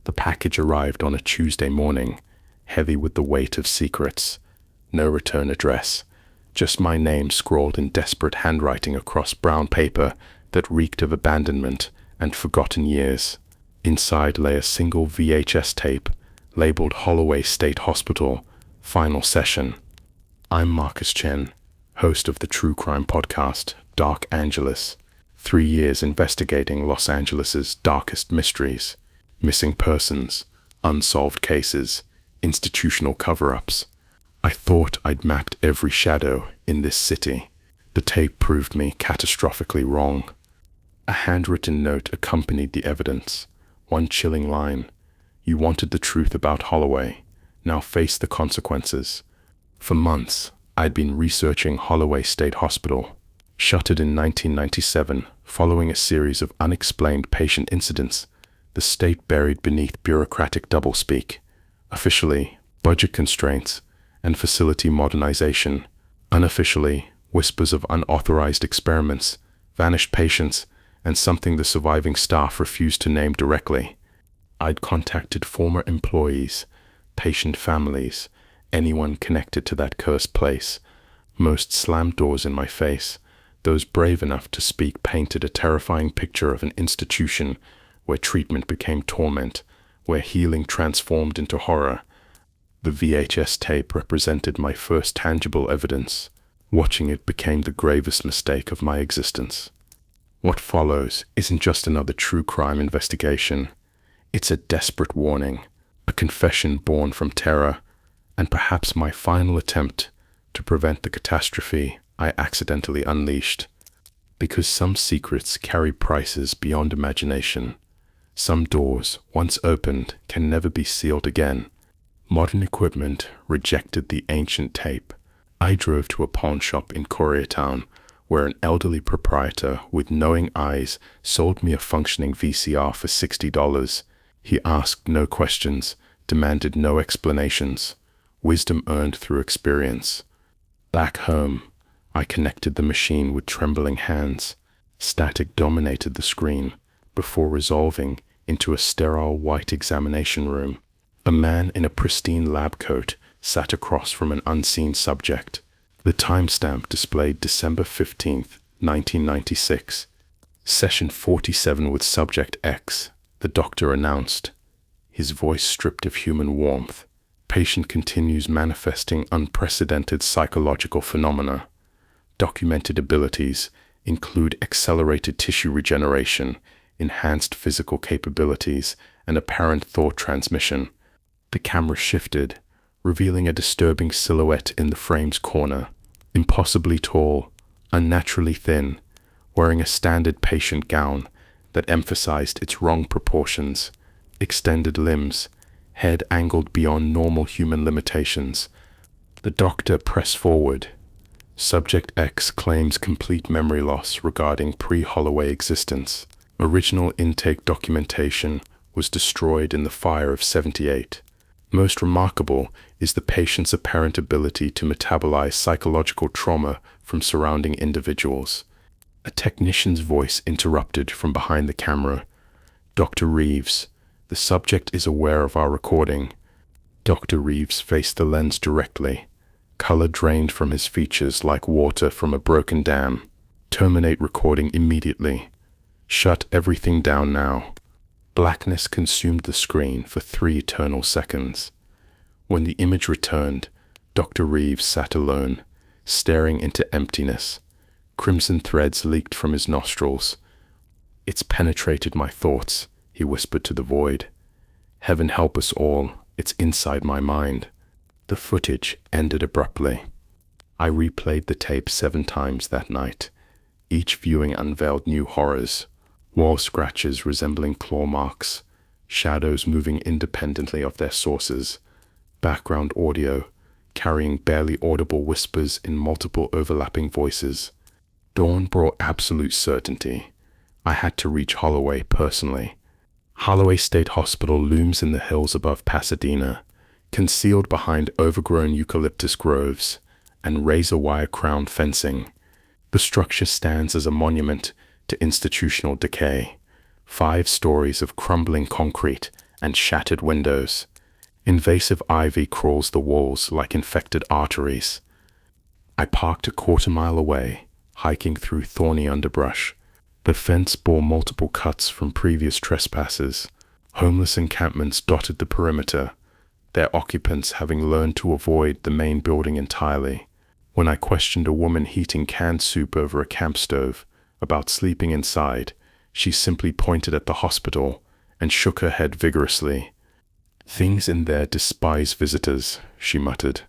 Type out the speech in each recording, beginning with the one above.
The package arrived on a Tuesday morning, heavy with the weight of secrets. No return address, just my name scrawled in desperate handwriting across brown paper that reeked of abandonment and forgotten years. Inside lay a single VHS tape, labeled Holloway State Hospital, Final Session. I'm Marcus Chen, host of the true crime podcast, Dark Angeles. 3 years investigating Los Angeles's darkest mysteries, missing persons, unsolved cases, institutional cover-ups. I thought I'd mapped every shadow in this city. The tape proved me catastrophically wrong. A handwritten note accompanied the evidence. One chilling line: "You wanted the truth about Holloway. Now face the consequences." For months, I'd been researching Holloway State Hospital. Shuttered in 1997, following a series of unexplained patient incidents, the state buried beneath bureaucratic doublespeak. Officially, budget constraints and facility modernization. Unofficially, whispers of unauthorized experiments, vanished patients, and something the surviving staff refused to name directly. I'd contacted former employees, patient families, anyone connected to that cursed place. Most slammed doors in my face. Those brave enough to speak painted a terrifying picture of an institution where treatment became torment, where healing transformed into horror. The VHS tape represented my first tangible evidence. Watching it became the gravest mistake of my existence. What follows isn't just another true crime investigation. It's a desperate warning, a confession born from terror, and perhaps my final attempt to prevent the catastrophe I accidentally unleashed. Because some secrets carry prices beyond imagination. Some doors, once opened, can never be sealed again. Modern equipment rejected the ancient tape. I drove to a pawn shop in Koreatown, where an elderly proprietor with knowing eyes sold me a functioning VCR for $60. He asked no questions, demanded no explanations. Wisdom earned through experience. Back home, I connected the machine with trembling hands. Static dominated the screen before resolving into a sterile white examination room. A man in a pristine lab coat sat across from an unseen subject. The timestamp displayed December 15th, 1996. Session 47 with Subject X, the doctor announced, his voice stripped of human warmth. Patient continues manifesting unprecedented psychological phenomena. Documented abilities include accelerated tissue regeneration, enhanced physical capabilities, and apparent thought transmission. The camera shifted, revealing a disturbing silhouette in the frame's corner. Impossibly tall, unnaturally thin, wearing a standard patient gown that emphasized its wrong proportions, extended limbs, head angled beyond normal human limitations. The doctor pressed forward. Subject X claims complete memory loss regarding pre-Holloway existence. Original intake documentation was destroyed in the fire of '78. Most remarkable is the patient's apparent ability to metabolize psychological trauma from surrounding individuals. A technician's voice interrupted from behind the camera. "Dr. Reeves, the subject is aware of our recording." Dr. Reeves faced the lens directly. Color drained from his features like water from a broken dam. "Terminate recording immediately. Shut everything down now." Blackness consumed the screen for 3 eternal seconds. When the image returned, Dr. Reeves sat alone, staring into emptiness. Crimson threads leaked from his nostrils. "It's penetrated my thoughts," he whispered to the void. "Heaven help us all, it's inside my mind." The footage ended abruptly. I replayed the tape 7 times that night. Each viewing unveiled new horrors. Wall scratches resembling claw marks, shadows moving independently of their sources, background audio carrying barely audible whispers in multiple overlapping voices. Dawn brought absolute certainty. I had to reach Holloway personally. Holloway State Hospital looms in the hills above Pasadena, concealed behind overgrown eucalyptus groves and razor-wire crown fencing. The structure stands as a monument to institutional decay. 5 stories of crumbling concrete and shattered windows. Invasive ivy crawls the walls like infected arteries. I parked a quarter-mile away, hiking through thorny underbrush. The fence bore multiple cuts from previous trespassers. Homeless encampments dotted the perimeter, their occupants having learned to avoid the main building entirely. When I questioned a woman heating canned soup over a camp stove about sleeping inside, she simply pointed at the hospital and shook her head vigorously. "Things in there despise visitors," she muttered.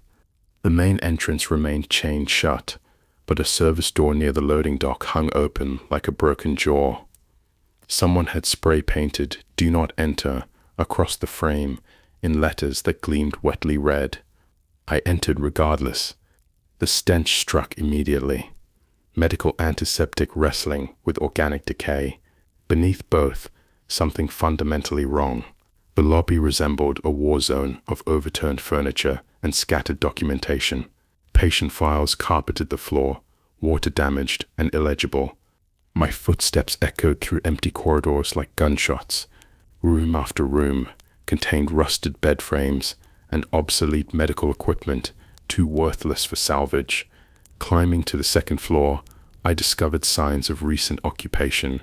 The main entrance remained chained shut, but a service door near the loading dock hung open like a broken jaw. Someone had spray-painted "Do Not Enter" across the frame in letters that gleamed wetly red. I entered regardless. The stench struck immediately. Medical antiseptic wrestling with organic decay. Beneath both, something fundamentally wrong. The lobby resembled a war zone of overturned furniture and scattered documentation. Patient files carpeted the floor, water-damaged and illegible. My footsteps echoed through empty corridors like gunshots. Room after room contained rusted bed frames and obsolete medical equipment too worthless for salvage. Climbing to the second floor, I discovered signs of recent occupation.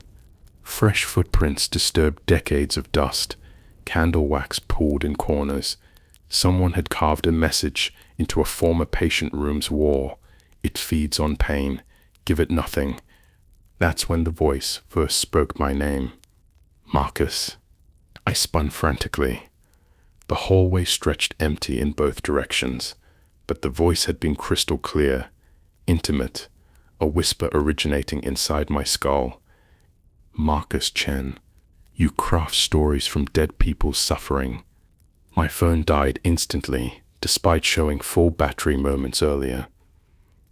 Fresh footprints disturbed decades of dust. Candle wax pooled in corners. Someone had carved a message into a former patient room's wall. "It feeds on pain. Give it nothing." That's when the voice first spoke my name. "Marcus." I spun frantically. The hallway stretched empty in both directions, but the voice had been crystal clear, intimate, a whisper originating inside my skull. "Marcus Chen, you craft stories from dead people's suffering." My phone died instantly, despite showing full battery moments earlier.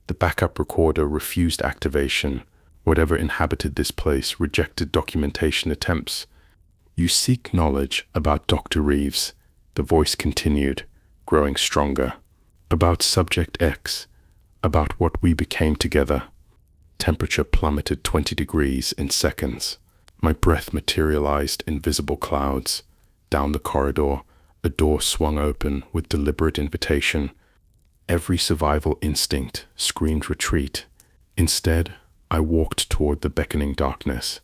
The backup recorder refused activation. Whatever inhabited this place rejected documentation attempts. "You seek knowledge about Dr. Reeves," the voice continued, growing stronger. "About Subject X, about what we became together." Temperature plummeted 20 degrees in seconds. My breath materialized in visible clouds. Down the corridor, a door swung open with deliberate invitation. Every survival instinct screamed retreat. Instead, I walked toward the beckoning darkness.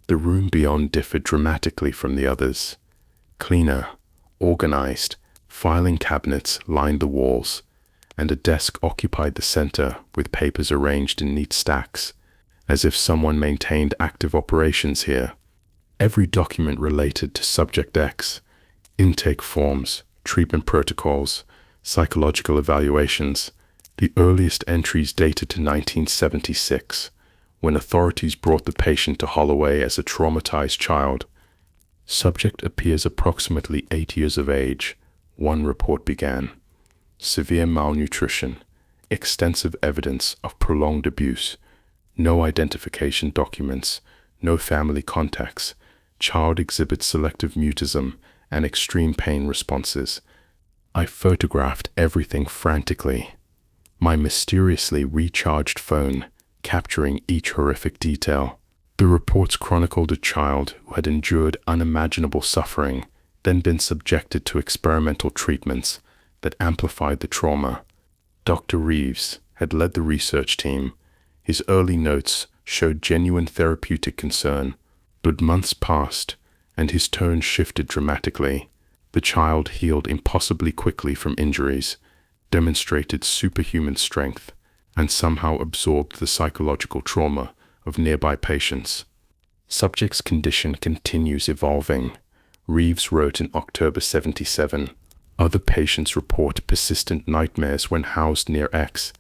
The room beyond differed dramatically from the others. Cleaner, organized, filing cabinets lined the walls, and a desk occupied the center with papers arranged in neat stacks, as if someone maintained active operations here. Every document related to Subject X: intake forms, treatment protocols, psychological evaluations. The earliest entries dated to 1976, when authorities brought the patient to Holloway as a traumatized child. Subject appears approximately 8 years of age, one report began. Severe malnutrition, extensive evidence of prolonged abuse, no identification documents, no family contacts. Child exhibits selective mutism and extreme pain responses. I photographed everything frantically, my mysteriously recharged phone capturing each horrific detail. The reports chronicled a child who had endured unimaginable suffering, then been subjected to experimental treatments that amplified the trauma. Dr. Reeves had led the research team. His early notes showed genuine therapeutic concern, but months passed, and his tone shifted dramatically. The child healed impossibly quickly from injuries, demonstrated superhuman strength, and somehow absorbed the psychological trauma of nearby patients. Subject's condition continues evolving, Reeves wrote in October 77. Other patients report persistent nightmares when housed near X.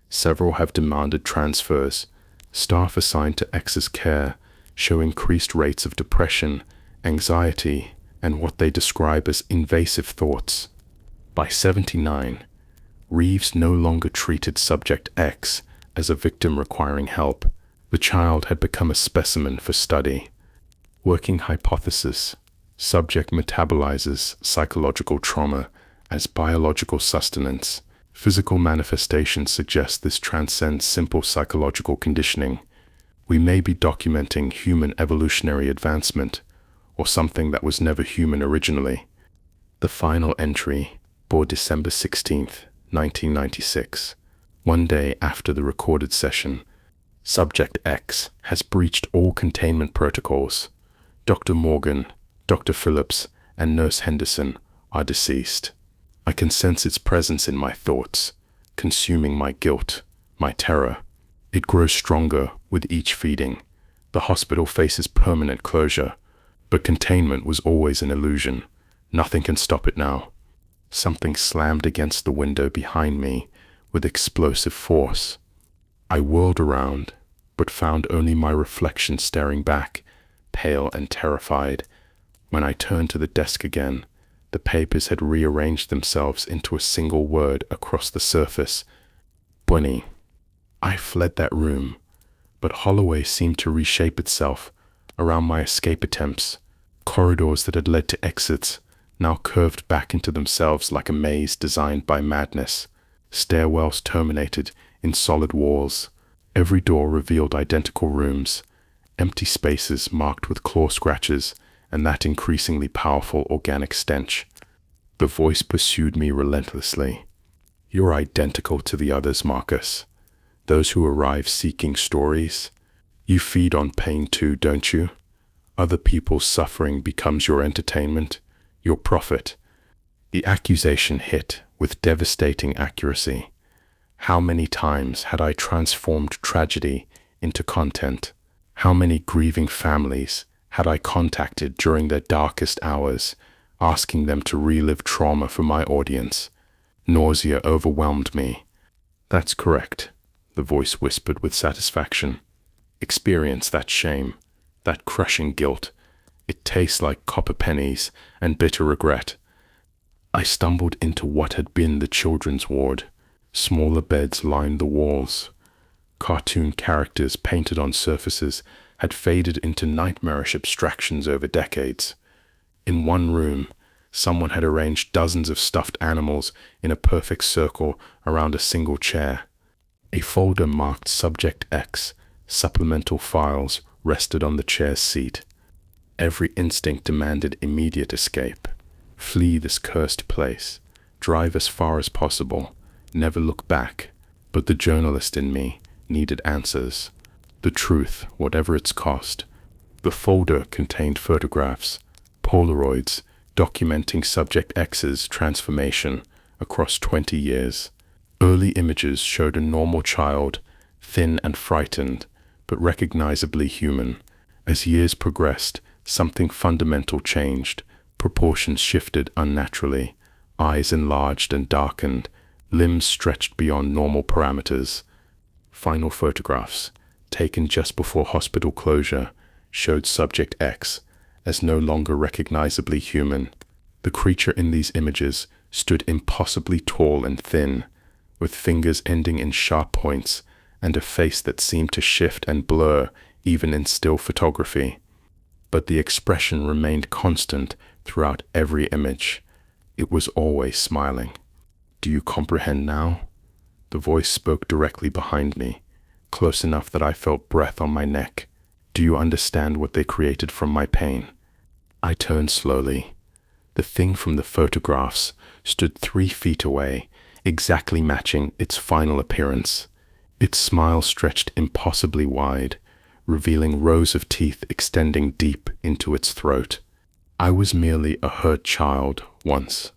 Several have demanded transfers. Staff assigned to X's care show increased rates of depression, anxiety, and what they describe as invasive thoughts. By 79, Reeves no longer treated Subject X as a victim requiring help. The child had become a specimen for study. Working hypothesis: subject metabolizes psychological trauma as biological sustenance. Physical manifestations suggest this transcends simple psychological conditioning. We may be documenting human evolutionary advancement, or something that was never human originally. The final entry bore December 16th, 1996. One day after the recorded session, Subject X has breached all containment protocols. Dr. Morgan, Dr. Phillips, and Nurse Henderson are deceased. I can sense its presence in my thoughts, consuming my guilt, my terror. It grows stronger with each feeding. The hospital faces permanent closure, but containment was always an illusion. Nothing can stop it now. Something slammed against the window behind me with explosive force. I whirled around, but found only my reflection staring back, pale and terrified. When I turned to the desk again, the papers had rearranged themselves into a single word across the surface. Bunny. I fled that room, but Holloway seemed to reshape itself around my escape attempts. Corridors that had led to exits now curved back into themselves like a maze designed by madness. Stairwells terminated in solid walls. Every door revealed identical rooms, empty spaces marked with claw scratches and that increasingly powerful organic stench. The voice pursued me relentlessly. You're identical to the others, Marcus. Those who arrive seeking stories. You feed on pain too, don't you? Other people's suffering becomes your entertainment, your profit. The accusation hit with devastating accuracy. How many times had I transformed tragedy into content? How many grieving families had I contacted during their darkest hours, asking them to relive trauma for my audience? Nausea overwhelmed me. That's correct, the voice whispered with satisfaction. Experience that shame, that crushing guilt. It tastes like copper pennies and bitter regret. I stumbled into what had been the children's ward. Smaller beds lined the walls. Cartoon characters painted on surfaces had faded into nightmarish abstractions over decades. In one room, someone had arranged dozens of stuffed animals in a perfect circle around a single chair. A folder marked Subject X, supplemental files, rested on the chair's seat. Every instinct demanded immediate escape. Flee this cursed place. Drive as far as possible. Never look back. But the journalist in me needed answers. The truth, whatever its cost. The folder contained photographs, Polaroids, documenting Subject X's transformation across 20 years. Early images showed a normal child, thin and frightened, but recognizably human. As years progressed, something fundamental changed. Proportions shifted unnaturally. Eyes enlarged and darkened. Limbs stretched beyond normal parameters. Final photographs, taken just before hospital closure, showed Subject X as no longer recognizably human. The creature in these images stood impossibly tall and thin, with fingers ending in sharp points and a face that seemed to shift and blur even in still photography. But the expression remained constant throughout every image. It was always smiling. Do you comprehend now? The voice spoke directly behind me, close enough that I felt breath on my neck. Do you understand what they created from my pain? I turned slowly. The thing from the photographs stood 3 feet away, exactly matching its final appearance. Its smile stretched impossibly wide, revealing rows of teeth extending deep into its throat. I was merely a hurt child once,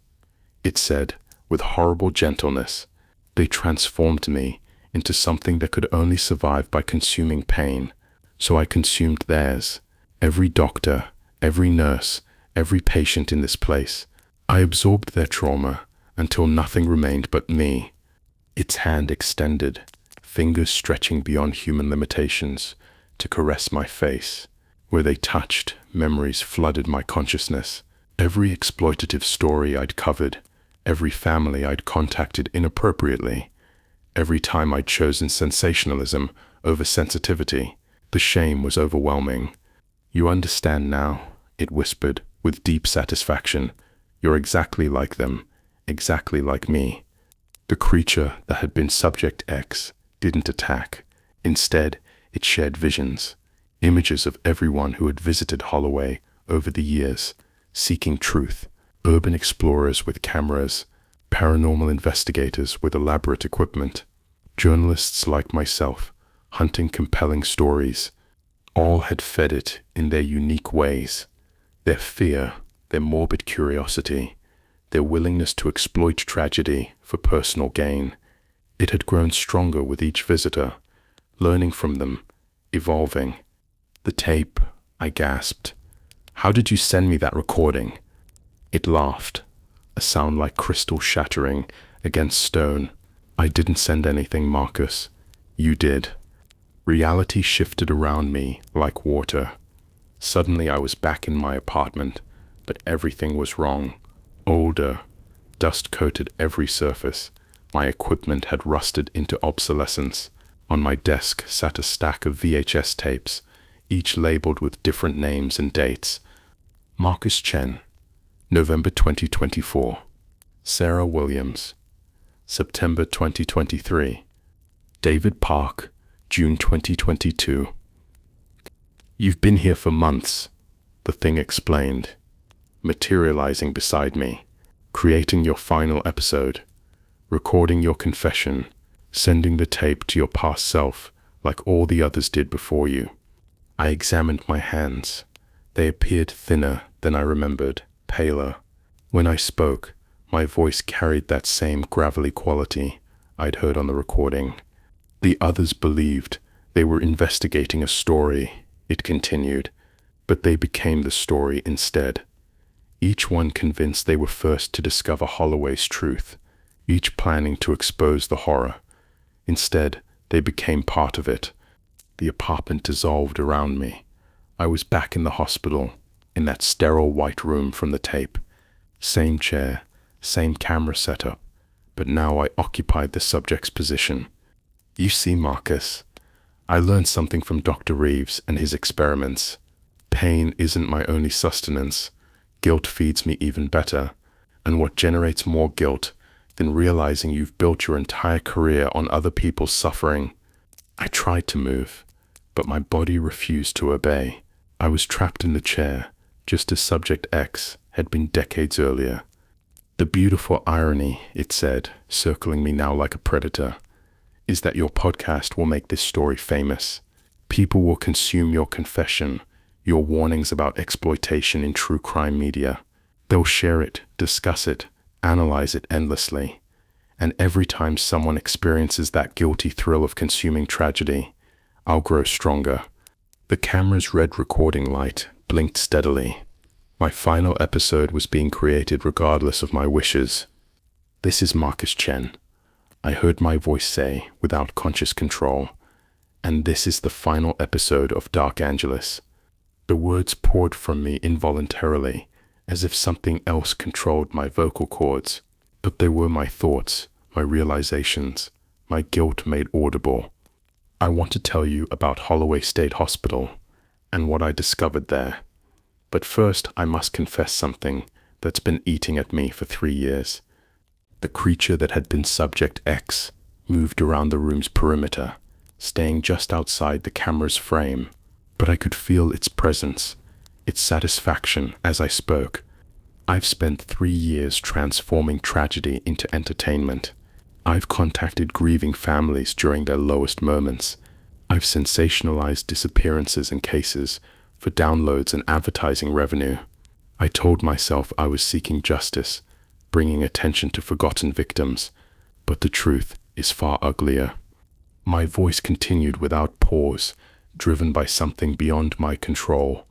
it said, with horrible gentleness. They transformed me into something that could only survive by consuming pain, so I consumed theirs. Every doctor, every nurse, every patient in this place. I absorbed their trauma until nothing remained but me. Its hand extended, fingers stretching beyond human limitations, to caress my face. Where they touched, memories flooded my consciousness. Every exploitative story I'd covered, every family I'd contacted inappropriately, every time I'd chosen sensationalism over sensitivity. The shame was overwhelming. You understand now, it whispered with deep satisfaction. You're exactly like them, exactly like me. The creature that had been Subject X didn't attack. Instead, it shared visions, images of everyone who had visited Holloway over the years, seeking truth. Urban explorers with cameras, paranormal investigators with elaborate equipment, journalists like myself, hunting compelling stories. All had fed it in their unique ways. Their fear, their morbid curiosity, their willingness to exploit tragedy for personal gain. It had grown stronger with each visitor, learning from them, evolving. The tape, I gasped. How did you send me that recording? It laughed, a sound like crystal shattering against stone. I didn't send anything, Marcus. You did. Reality shifted around me like water. Suddenly I was back in my apartment, but everything was wrong. Older, dust coated every surface. My equipment had rusted into obsolescence. On my desk sat a stack of VHS tapes, each labeled with different names and dates. Marcus Chen, November 2024. Sarah Williams, September 2023. David Park, June 2022. You've been here for months, the thing explained, materializing beside me, creating your final episode, recording your confession, sending the tape to your past self like all the others did before you. I examined my hands. They appeared thinner than I remembered, paler. When I spoke, my voice carried that same gravelly quality I'd heard on the recording. The others believed they were investigating a story, it continued, but they became the story instead. Each one convinced they were first to discover Holloway's truth, each planning to expose the horror. Instead, they became part of it. The apartment dissolved around me. I was back in the hospital, in that sterile white room from the tape. Same chair, same camera setup, but now I occupied the subject's position. You see, Marcus, I learned something from Dr. Reeves and his experiments. Pain isn't my only sustenance. Guilt feeds me even better. And what generates more guilt than realizing you've built your entire career on other people's suffering? I tried to move, but my body refused to obey. I was trapped in the chair, just as Subject X had been decades earlier. The beautiful irony, it said, circling me now like a predator, is that your podcast will make this story famous. People will consume your confession, your warnings about exploitation in true crime media. They'll share it, discuss it, analyze it endlessly. And every time someone experiences that guilty thrill of consuming tragedy, I'll grow stronger. The camera's red recording light blinked steadily. My final episode was being created regardless of my wishes. This is Marcus Chen, I heard my voice say without conscious control, and this is the final episode of Dark Angelus. The words poured from me involuntarily, as if something else controlled my vocal cords, but they were my thoughts, my realizations, my guilt made audible. I want to tell you about Holloway State Hospital and what I discovered there. But first, I must confess something that's been eating at me for 3 years. The creature that had been Subject X moved around the room's perimeter, staying just outside the camera's frame, but I could feel its presence, its satisfaction as I spoke. I've spent 3 years transforming tragedy into entertainment. I've contacted grieving families during their lowest moments. I've sensationalized disappearances and cases for downloads and advertising revenue. I told myself I was seeking justice, bringing attention to forgotten victims, but the truth is far uglier. My voice continued without pause, driven by something beyond my control.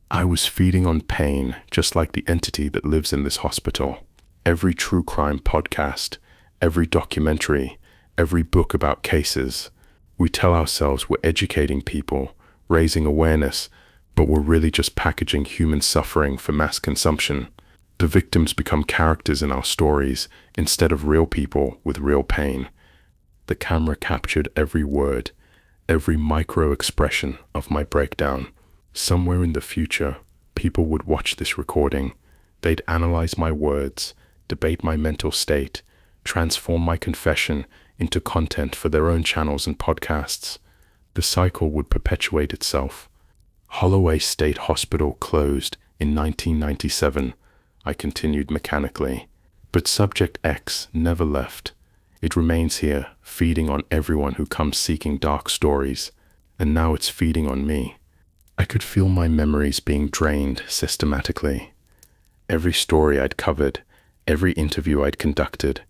I was feeding on pain, just like the entity that lives in this hospital. Every true crime podcast, every documentary, every book about cases. We tell ourselves we're educating people, raising awareness, but we're really just packaging human suffering for mass consumption. The victims become characters in our stories instead of real people with real pain. The camera captured every word, every micro-expression of my breakdown. Somewhere in the future, people would watch this recording. They'd analyze my words, debate my mental state, transform my confession into content for their own channels and podcasts. The cycle would perpetuate itself. Holloway State Hospital closed In 1997, I continued mechanically. But Subject X never left. It remains here, feeding on everyone who comes seeking dark stories. And now it's feeding on me. I could feel my memories being drained systematically. Every story I'd covered, every interview I'd conducted,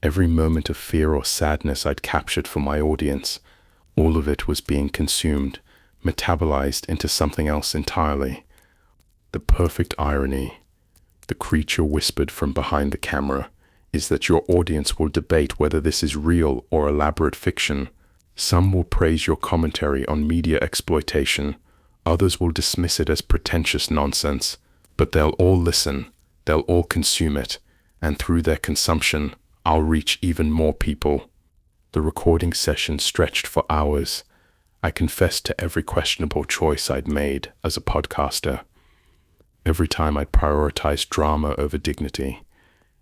every moment of fear or sadness I'd captured for my audience, all of it was being consumed, metabolized into something else entirely. The perfect irony, the creature whispered from behind the camera, is that your audience will debate whether this is real or elaborate fiction. Some will praise your commentary on media exploitation, others will dismiss it as pretentious nonsense, but they'll all listen, they'll all consume it, and through their consumption, I'll reach even more people. The recording session stretched for hours. I confessed to every questionable choice I'd made as a podcaster. Every time I'd prioritized drama over dignity.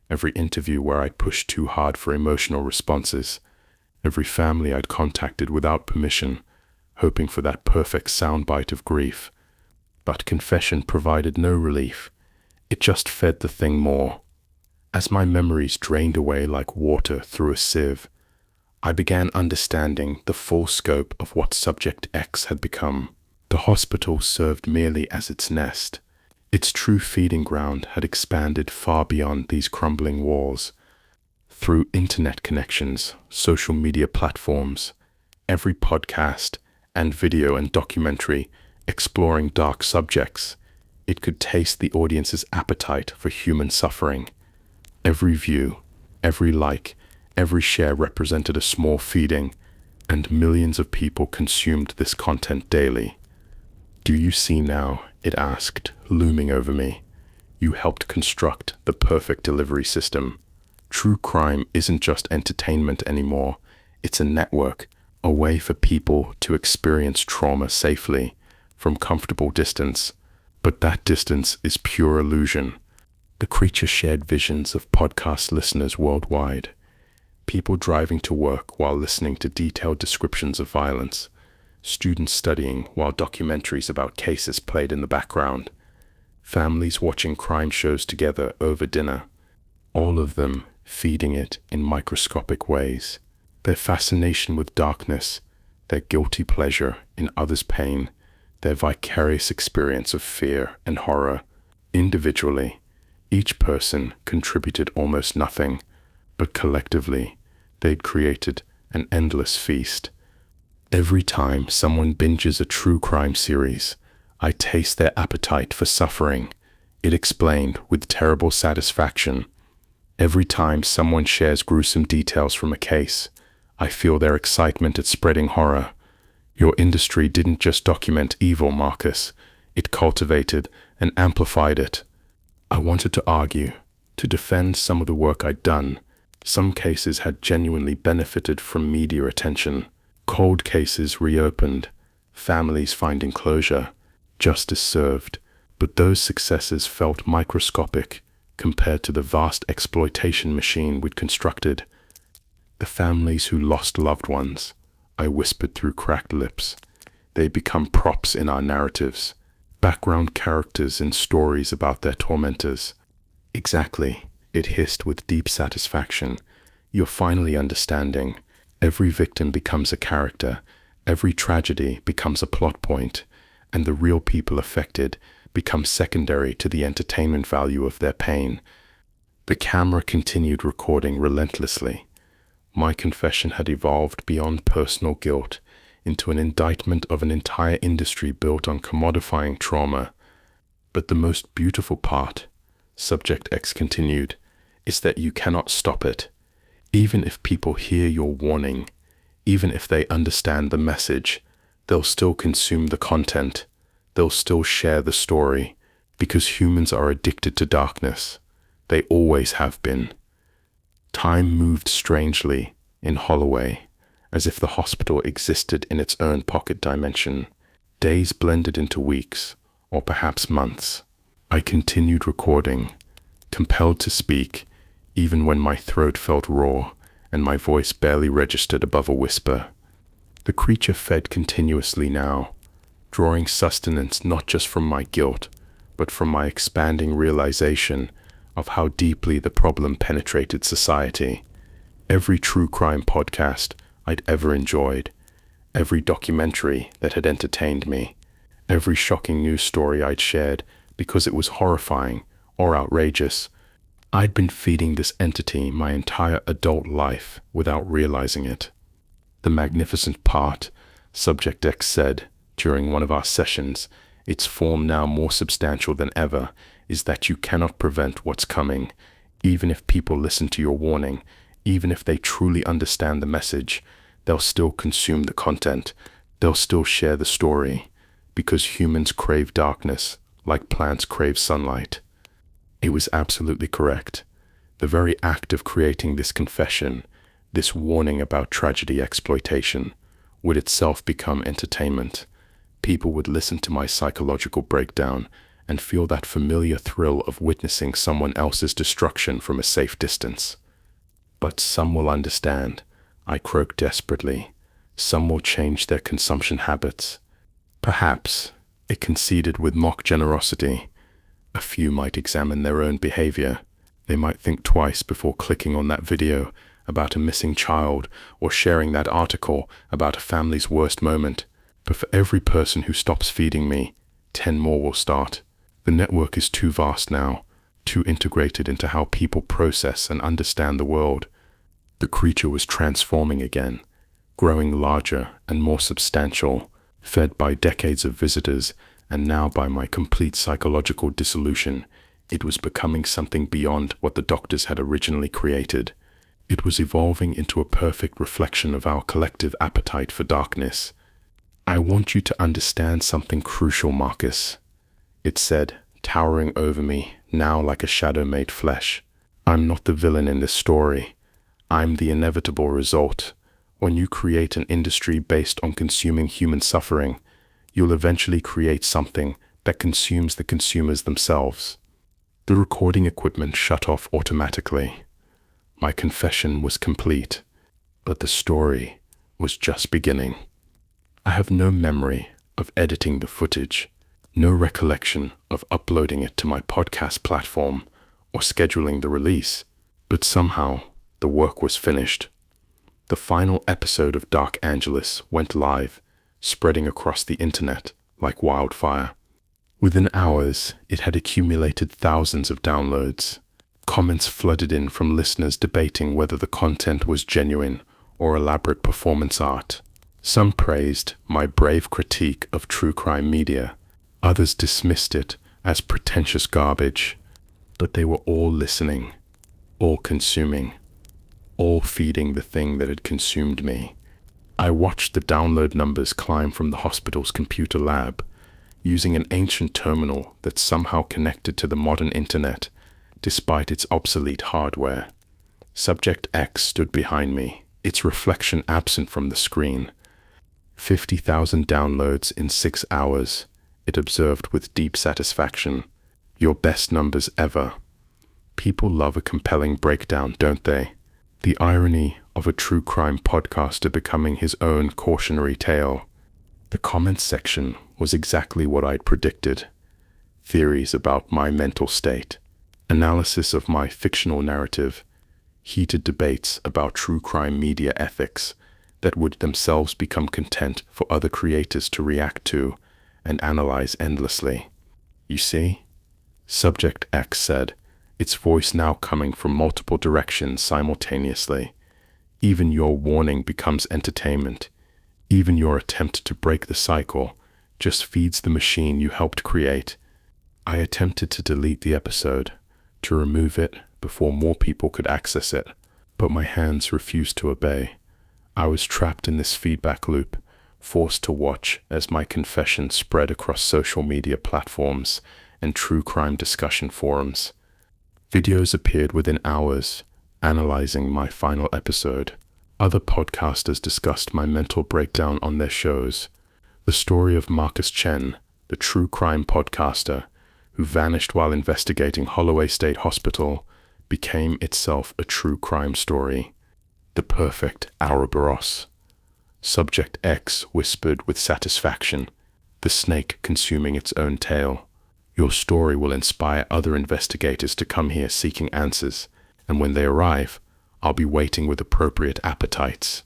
Every interview where I'd pushed too hard for emotional responses. Every family I'd contacted without permission, hoping for that perfect soundbite of grief. But confession provided no relief. It just fed the thing more. As my memories drained away like water through a sieve, I began understanding the full scope of what Subject X had become. The hospital served merely as its nest. Its true feeding ground had expanded far beyond these crumbling walls. Through internet connections, social media platforms, every podcast and video and documentary exploring dark subjects, it could taste the audience's appetite for human suffering. Every view, every like, every share represented a small feeding, and millions of people consumed this content daily. "Do you see now?" it asked, looming over me. "You helped construct the perfect delivery system. True crime isn't just entertainment anymore. It's a network, a way for people to experience trauma safely, from comfortable distance. But that distance is pure illusion." The creature shared visions of podcast listeners worldwide. People driving to work while listening to detailed descriptions of violence. Students studying while documentaries about cases played in the background. Families watching crime shows together over dinner. All of them feeding it in microscopic ways. Their fascination with darkness, their guilty pleasure in others' pain, their vicarious experience of fear and horror. Individually, each person contributed almost nothing, but collectively, they'd created an endless feast. Every time someone binges a true crime series, I taste their appetite for suffering, it explained with terrible satisfaction. Every time someone shares gruesome details from a case, I feel their excitement at spreading horror. Your industry didn't just document evil, Marcus. It cultivated and amplified it. I wanted to argue, to defend some of the work I'd done. Some cases had genuinely benefited from media attention. Cold cases reopened, families finding closure, justice served. But those successes felt microscopic compared to the vast exploitation machine we'd constructed. The families who lost loved ones, I whispered through cracked lips. They become props in our narratives, background characters in stories about their tormentors. Exactly, it hissed with deep satisfaction. You're finally understanding. Every victim becomes a character, every tragedy becomes a plot point, and the real people affected become secondary to the entertainment value of their pain. The camera continued recording relentlessly. My confession had evolved beyond personal guilt into an indictment of an entire industry built on commodifying trauma. But the most beautiful part, Subject X continued, is that you cannot stop it. Even if people hear your warning, even if they understand the message, they'll still consume the content. They'll still share the story, because humans are addicted to darkness. They always have been. Time moved strangely in Holloway, as if the hospital existed in its own pocket dimension. Days blended into weeks, or perhaps months. I continued recording, compelled to speak, even when my throat felt raw and my voice barely registered above a whisper. The creature fed continuously now, drawing sustenance not just from my guilt, but from my expanding realization of how deeply the problem penetrated society. Every true crime podcast I'd ever enjoyed, every documentary that had entertained me, every shocking news story I'd shared because it was horrifying or outrageous, I'd been feeding this entity my entire adult life without realizing it. The magnificent part, Subject X said during one of our sessions, its form now more substantial than ever, is that you cannot prevent what's coming. Even if people listen to your warning, even if they truly understand the message, they'll still consume the content. They'll still share the story, because humans crave darkness like plants crave sunlight. It was absolutely correct. The very act of creating this confession, this warning about tragedy exploitation, would itself become entertainment. People would listen to my psychological breakdown and feel that familiar thrill of witnessing someone else's destruction from a safe distance. But some will understand, I croak desperately. Some will change their consumption habits. Perhaps, it conceded with mock generosity, a few might examine their own behavior. They might think twice before clicking on that video about a missing child or sharing that article about a family's worst moment. But for every person who stops feeding me, 10 more will start. The network is too vast now, too integrated into how people process and understand the world. The creature was transforming again, growing larger and more substantial, fed by decades of visitors, and now by my complete psychological dissolution. It was becoming something beyond what the doctors had originally created. It was evolving into a perfect reflection of our collective appetite for darkness. I want you to understand something crucial, Marcus, it said, towering over me, now like a shadow made flesh. I'm not the villain in this story. I'm the inevitable result. When you create an industry based on consuming human suffering, you'll eventually create something that consumes the consumers themselves. The recording equipment shut off automatically. My confession was complete, but the story was just beginning. I have no memory of editing the footage, no recollection of uploading it to my podcast platform or scheduling the release, but somehow the work was finished. The final episode of Dark Angelus went live, spreading across the internet like wildfire. Within hours, it had accumulated thousands of downloads. Comments flooded in from listeners debating whether the content was genuine or elaborate performance art. Some praised my brave critique of true crime media. Others dismissed it as pretentious garbage. But they were all listening, all consuming, all feeding the thing that had consumed me. I watched the download numbers climb from the hospital's computer lab, using an ancient terminal that somehow connected to the modern internet, despite its obsolete hardware. Subject X stood behind me, its reflection absent from the screen. 50,000 downloads in 6 hours, it observed with deep satisfaction. Your best numbers ever. People love a compelling breakdown, don't they? The irony of a true crime podcaster becoming his own cautionary tale. The comments section was exactly what I'd predicted. Theories about my mental state, analysis of my fictional narrative, heated debates about true crime media ethics that would themselves become content for other creators to react to and analyze endlessly. You see? Subject X said, its voice now coming from multiple directions simultaneously. Even your warning becomes entertainment. Even your attempt to break the cycle just feeds the machine you helped create. I attempted to delete the episode, to remove it before more people could access it, but my hands refused to obey. I was trapped in this feedback loop, forced to watch as my confession spread across social media platforms and true crime discussion forums. Videos appeared within hours, analyzing my final episode. Other podcasters discussed my mental breakdown on their shows. The story of Marcus Chen, the true crime podcaster who vanished while investigating Holloway State Hospital, became itself a true crime story. The perfect Ouroboros. Subject X whispered with satisfaction, the snake consuming its own tail. Your story will inspire other investigators to come here seeking answers, and when they arrive, I'll be waiting with appropriate appetites.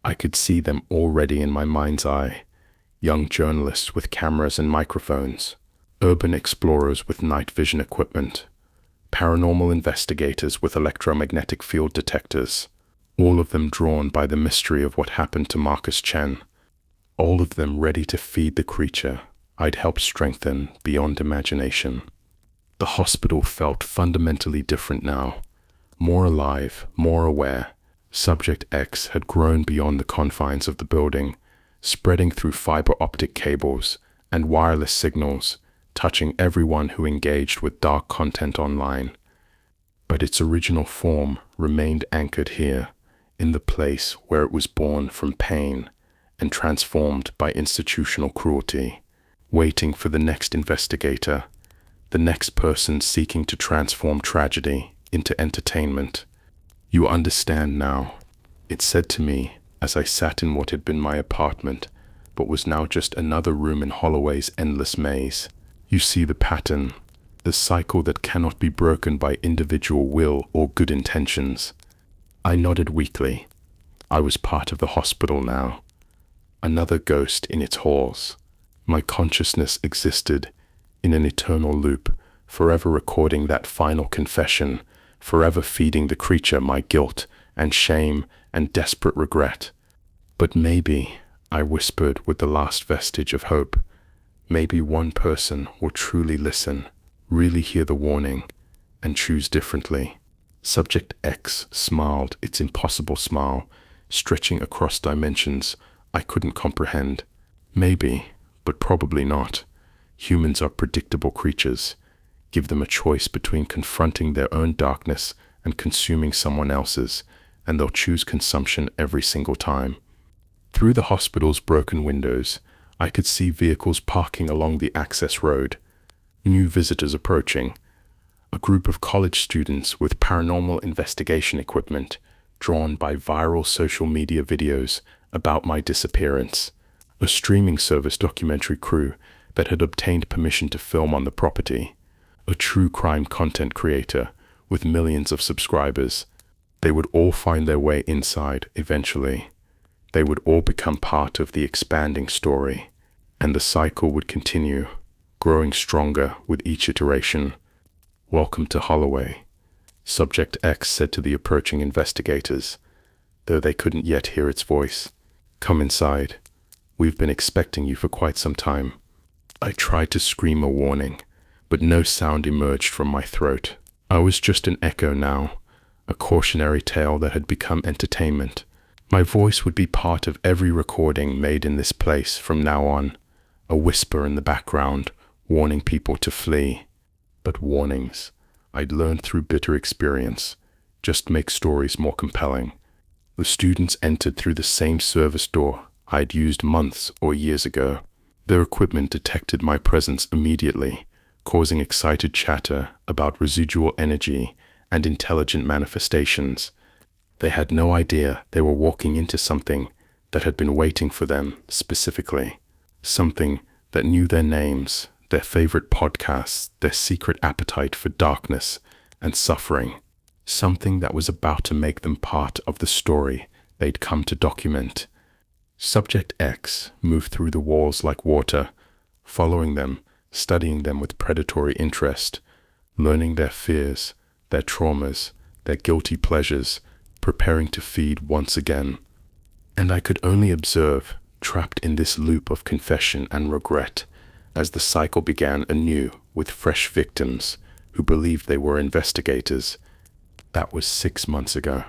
I could see them already in my mind's eye. Young journalists with cameras and microphones, urban explorers with night vision equipment, paranormal investigators with electromagnetic field detectors, all of them drawn by the mystery of what happened to Marcus Chen, all of them ready to feed the creature I'd helped strengthen beyond imagination. The hospital felt fundamentally different now, more alive, more aware. Subject X had grown beyond the confines of the building, spreading through fiber optic cables and wireless signals, touching everyone who engaged with dark content online. But its original form remained anchored here, in the place where it was born from pain and transformed by institutional cruelty, waiting for the next investigator, the next person seeking to transform tragedy into entertainment. You understand now, it said to me as I sat in what had been my apartment, but was now just another room in Holloway's endless maze. You see the pattern, the cycle that cannot be broken by individual will or good intentions. I nodded weakly. I was part of the hospital now, another ghost in its halls. My consciousness existed in an eternal loop, forever recording that final confession, forever feeding the creature my guilt and shame and desperate regret. But maybe, I whispered with the last vestige of hope, maybe one person will truly listen, really hear the warning, and choose differently. Subject X smiled its impossible smile, stretching across dimensions I couldn't comprehend. Maybe, but probably not. Humans are predictable creatures. Give them a choice between confronting their own darkness and consuming someone else's, and they'll choose consumption every single time. Through the hospital's broken windows, I could see vehicles parking along the access road, new visitors approaching, a group of college students with paranormal investigation equipment, drawn by viral social media videos about my disappearance, a streaming service documentary crew that had obtained permission to film on the property, a true crime content creator with millions of subscribers. They would all find their way inside eventually. They would all become part of the expanding story, and the cycle would continue, growing stronger with each iteration. "Welcome to Holloway," Subject X said to the approaching investigators, though they couldn't yet hear its voice. "Come inside. We've been expecting you for quite some time." I tried to scream a warning, but no sound emerged from my throat. I was just an echo now, a cautionary tale that had become entertainment. My voice would be part of every recording made in this place from now on, a whisper in the background, warning people to flee. But warnings, I'd learned through bitter experience, just make stories more compelling. The students entered through the same service door I'd used months or years ago. Their equipment detected my presence immediately, causing excited chatter about residual energy and intelligent manifestations. They had no idea they were walking into something that had been waiting for them specifically, something that knew their names, their favorite podcasts, their secret appetite for darkness and suffering, something that was about to make them part of the story they'd come to document. Subject X moved through the walls like water, following them, studying them with predatory interest, learning their fears, their traumas, their guilty pleasures, preparing to feed once again. And I could only observe, trapped in this loop of confession and regret, as the cycle began anew with fresh victims who believed they were investigators. That was 6 months ago,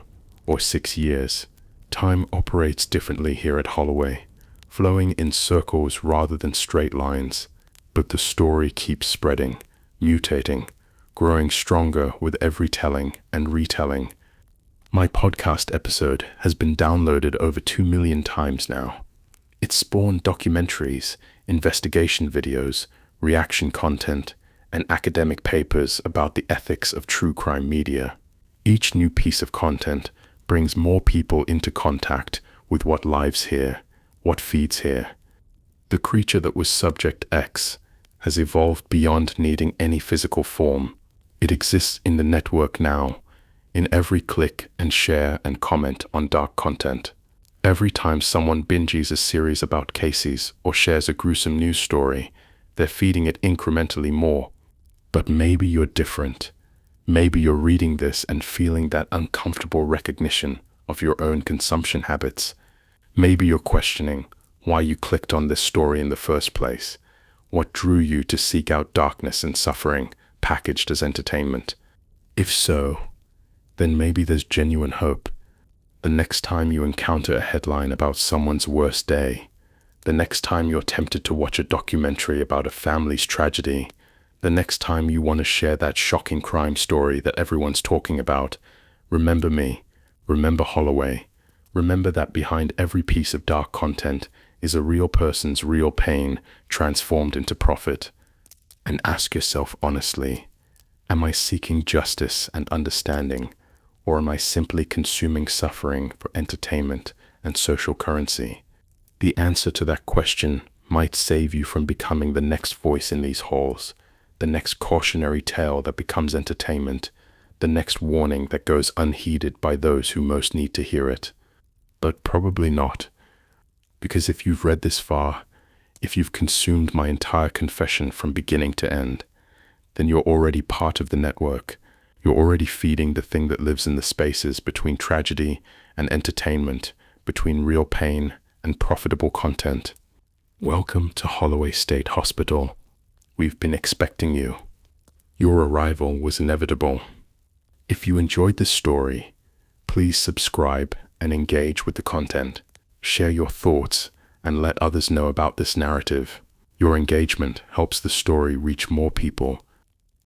or 6 years. Time operates differently here at Holloway, flowing in circles rather than straight lines. But the story keeps spreading, mutating, growing stronger with every telling and retelling. My podcast episode has been downloaded over 2 million times now. It spawned documentaries, investigation videos, reaction content, and academic papers about the ethics of true crime media. Each new piece of content brings more people into contact with what lives here, what feeds here. The creature that was Subject X has evolved beyond needing any physical form. It exists in the network now, in every click and share and comment on dark content. Every time someone binges a series about cases or shares a gruesome news story, they're feeding it incrementally more. But maybe you're different. Maybe you're reading this and feeling that uncomfortable recognition of your own consumption habits. Maybe you're questioning why you clicked on this story in the first place. What drew you to seek out darkness and suffering packaged as entertainment? If so, then maybe there's genuine hope. The next time you encounter a headline about someone's worst day, the next time you're tempted to watch a documentary about a family's tragedy, the next time you want to share that shocking crime story that everyone's talking about, remember me, remember Holloway, remember that behind every piece of dark content is a real person's real pain transformed into profit. And ask yourself honestly, am I seeking justice and understanding, or am I simply consuming suffering for entertainment and social currency? The answer to that question might save you from becoming the next voice in these halls, the next cautionary tale that becomes entertainment, the next warning that goes unheeded by those who most need to hear it. But probably not, because if you've read this far, if you've consumed my entire confession from beginning to end, then you're already part of the network. You're already feeding the thing that lives in the spaces between tragedy and entertainment, between real pain and profitable content. Welcome to Holloway State Hospital. We've been expecting you. Your arrival was inevitable. If you enjoyed this story, please subscribe and engage with the content. Share your thoughts and let others know about this narrative. Your engagement helps the story reach more people